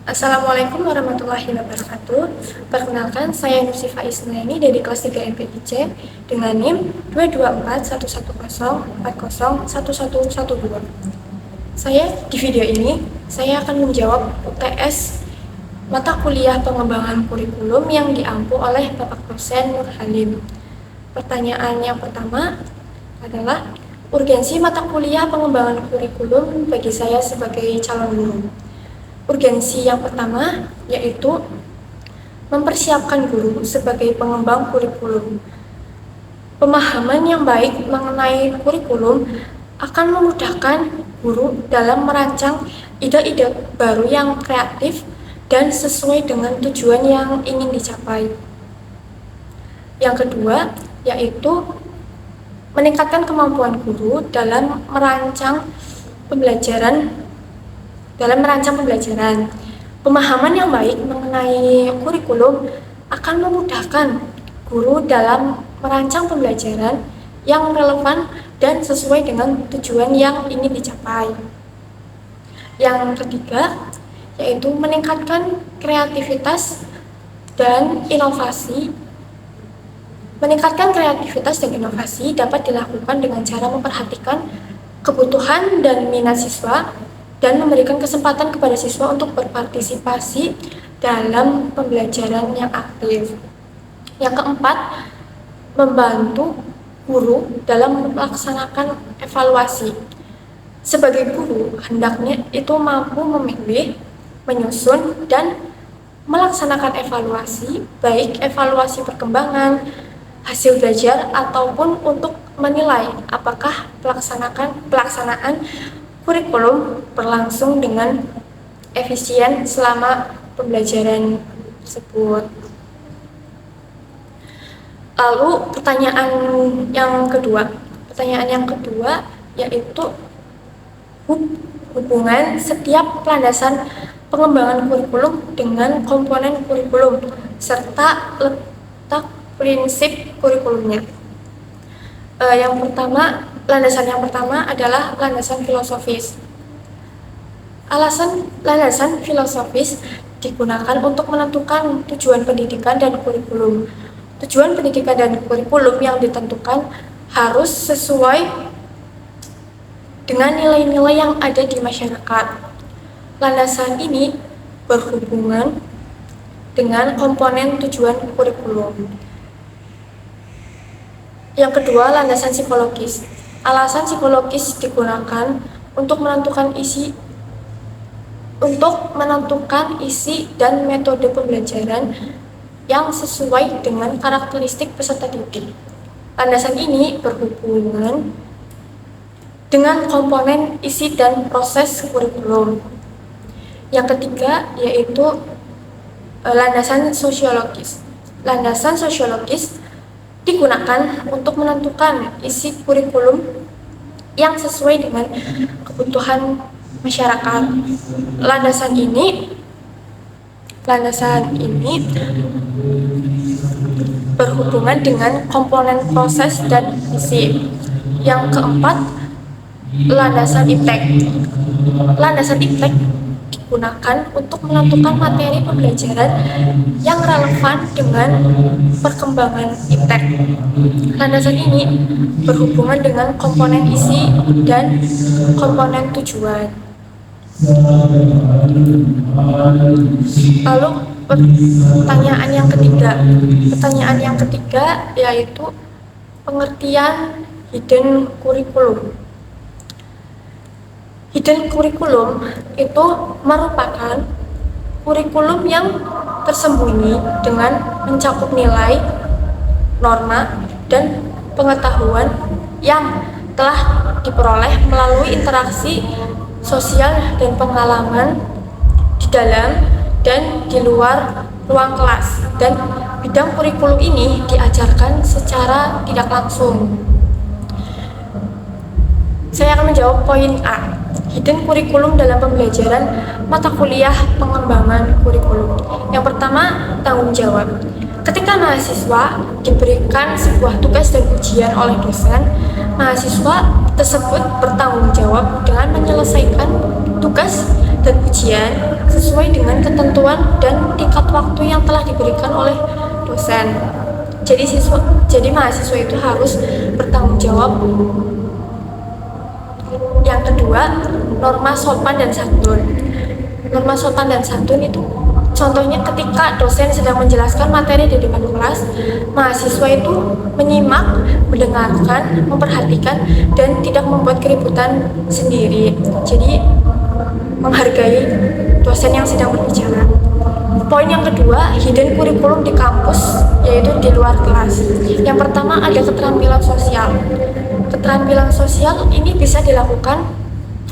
Assalamualaikum warahmatullahi wabarakatuh. Perkenalkan, saya Nursifa Isnaini dari kelas 3 MPIC dengan NIM 2241104011112. Di video ini, saya akan menjawab UTS mata kuliah pengembangan kurikulum yang diampu oleh Bapak dosen Nur Halim. Pertanyaan yang pertama adalah urgensi mata kuliah pengembangan kurikulum bagi saya sebagai calon guru. Urgensi yang pertama yaitu mempersiapkan guru sebagai pengembang kurikulum. Pemahaman yang baik mengenai kurikulum akan memudahkan guru dalam merancang ide-ide baru yang kreatif dan sesuai dengan tujuan yang ingin dicapai. Yang kedua yaitu meningkatkan kemampuan guru dalam merancang pembelajaran. Pemahaman yang baik mengenai kurikulum akan memudahkan guru dalam merancang pembelajaran yang relevan dan sesuai dengan tujuan yang ingin dicapai. Yang ketiga, yaitu meningkatkan kreativitas dan inovasi. Meningkatkan kreativitas dan inovasi dapat dilakukan dengan cara memperhatikan kebutuhan dan minat siswa dan memberikan kesempatan kepada siswa untuk berpartisipasi dalam pembelajaran yang aktif. Yang keempat, membantu guru dalam melaksanakan evaluasi. Sebagai guru, hendaknya itu mampu memilih, menyusun, dan melaksanakan evaluasi, baik evaluasi perkembangan, hasil belajar, ataupun untuk menilai apakah pelaksanaan kurikulum berlangsung dengan efisien selama pembelajaran tersebut. Lalu pertanyaan yang kedua yaitu hubungan setiap landasan pengembangan kurikulum dengan komponen kurikulum serta letak prinsip kurikulumnya. Landasan yang pertama adalah landasan filosofis. Landasan filosofis digunakan untuk menentukan tujuan pendidikan dan kurikulum. Tujuan pendidikan dan kurikulum yang ditentukan harus sesuai dengan nilai-nilai yang ada di masyarakat. Landasan ini berhubungan dengan komponen tujuan kurikulum. Yang kedua, landasan psikologis. Alasan psikologis digunakan untuk menentukan isi dan metode pembelajaran yang sesuai dengan karakteristik peserta didik. Landasan ini berhubungan dengan komponen isi dan proses kurikulum. Yang ketiga yaitu landasan sosiologis. Landasan sosiologis digunakan untuk menentukan isi kurikulum yang sesuai dengan kebutuhan masyarakat. Landasan ini berhubungan dengan komponen proses dan isi. Yang keempat, landasan iptek. Landasan iptek digunakan untuk menentukan materi pembelajaran yang relevan dengan perkembangan iptek. Landasan ini berhubungan dengan komponen isi dan komponen tujuan. Lalu pertanyaan yang ketiga yaitu pengertian hidden curriculum. Hidden curriculum itu merupakan kurikulum yang tersembunyi dengan mencakup nilai, norma, dan pengetahuan yang telah diperoleh melalui interaksi sosial dan pengalaman di dalam dan di luar ruang kelas, dan bidang kurikulum ini diajarkan secara tidak langsung. Saya akan menjawab poin A. Hidden kurikulum dalam pembelajaran mata kuliah pengembangan kurikulum. Yang pertama, tanggung jawab. Ketika mahasiswa diberikan sebuah tugas dan ujian oleh dosen, mahasiswa tersebut bertanggung jawab dengan menyelesaikan tugas dan ujian sesuai dengan ketentuan dan tingkat waktu yang telah diberikan oleh dosen. Jadi mahasiswa itu harus bertanggung jawab. Yang kedua, norma sopan dan santun. Norma sopan dan santun itu contohnya ketika dosen sedang menjelaskan materi di depan kelas, mahasiswa itu menyimak, mendengarkan, memperhatikan, dan tidak membuat keributan sendiri. Jadi menghargai dosen yang sedang berbicara. Poin yang kedua, hidden kurikulum di kampus, yaitu di luar kelas. Yang pertama ada keterampilan sosial. Keterampilan sosial ini bisa dilakukan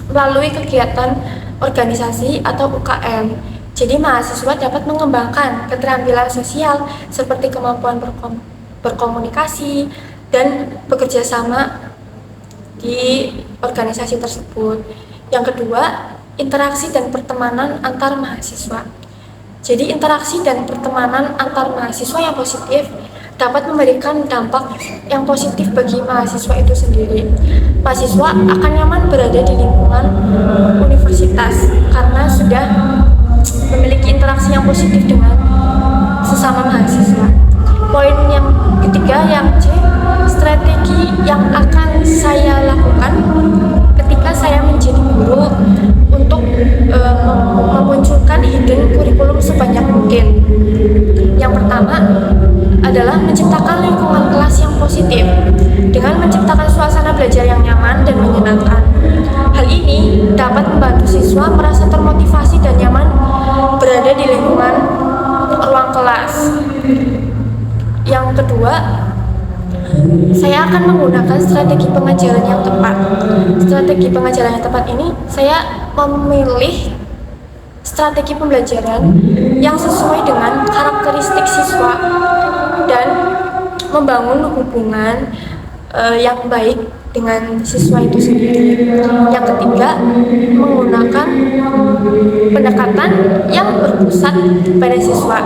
melalui kegiatan organisasi atau UKM. Jadi mahasiswa dapat mengembangkan keterampilan sosial seperti kemampuan berkomunikasi dan bekerja sama di organisasi tersebut. Yang kedua, interaksi dan pertemanan antar mahasiswa. Jadi interaksi dan pertemanan antar mahasiswa yang positif dapat memberikan dampak yang positif bagi mahasiswa itu sendiri. Mahasiswa akan nyaman berada di lingkungan universitas karena sudah memiliki interaksi yang positif dengan sesama mahasiswa. Poin yang ketiga, yang C, strategi yang akan saya lakukan ketika saya menjadi guru untuk memunculkan hidden kurikulum sebanyak mungkin. Yang pertama adalah menciptakan lingkungan kelas yang positif dengan menciptakan suasana belajar yang nyaman dan menyenangkan. Hal ini dapat membantu siswa merasa termotivasi dan nyaman berada di lingkungan ruang kelas. Yang kedua, saya akan menggunakan strategi pengajaran yang tepat. Strategi pengajaran yang tepat ini, saya memilih strategi pembelajaran yang sesuai dengan karakteristik siswa dan membangun hubungan yang baik dengan siswa itu sendiri. Yang ketiga, menggunakan pendekatan yang berpusat pada siswa.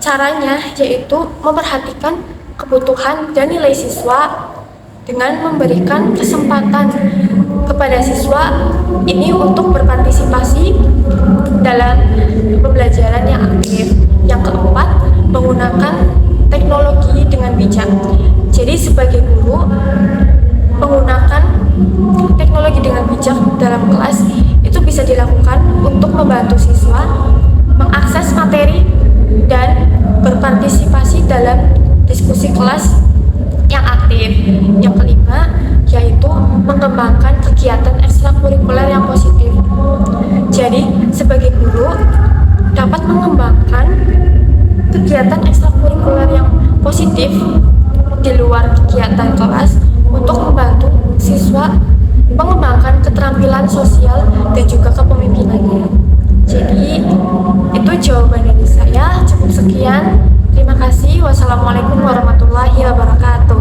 Caranya yaitu memperhatikan kebutuhan dan nilai siswa dengan memberikan kesempatan kepada siswa ini untuk berpartisipasi dalam pembelajaran yang aktif. Yang keempat, menggunakan teknologi dengan bijak. Jadi sebagai guru, menggunakan teknologi dengan bijak dalam kelas itu bisa dilakukan untuk membantu siswa mengakses materi dan berpartisipasi dalam diskusi kelas yang aktif. Yang kelima, yaitu mengembangkan kegiatan ekstrakurikuler yang positif. Jadi, sebagai guru dapat mengembangkan kegiatan ekstrakurikuler yang positif di luar kegiatan kelas untuk membantu siswa mengembangkan keterampilan sosial dan juga kepemimpinannya. Jadi, itu jawaban dari saya. Cukup sekian. Terima kasih. Wassalamualaikum warahmatullahi wabarakatuh.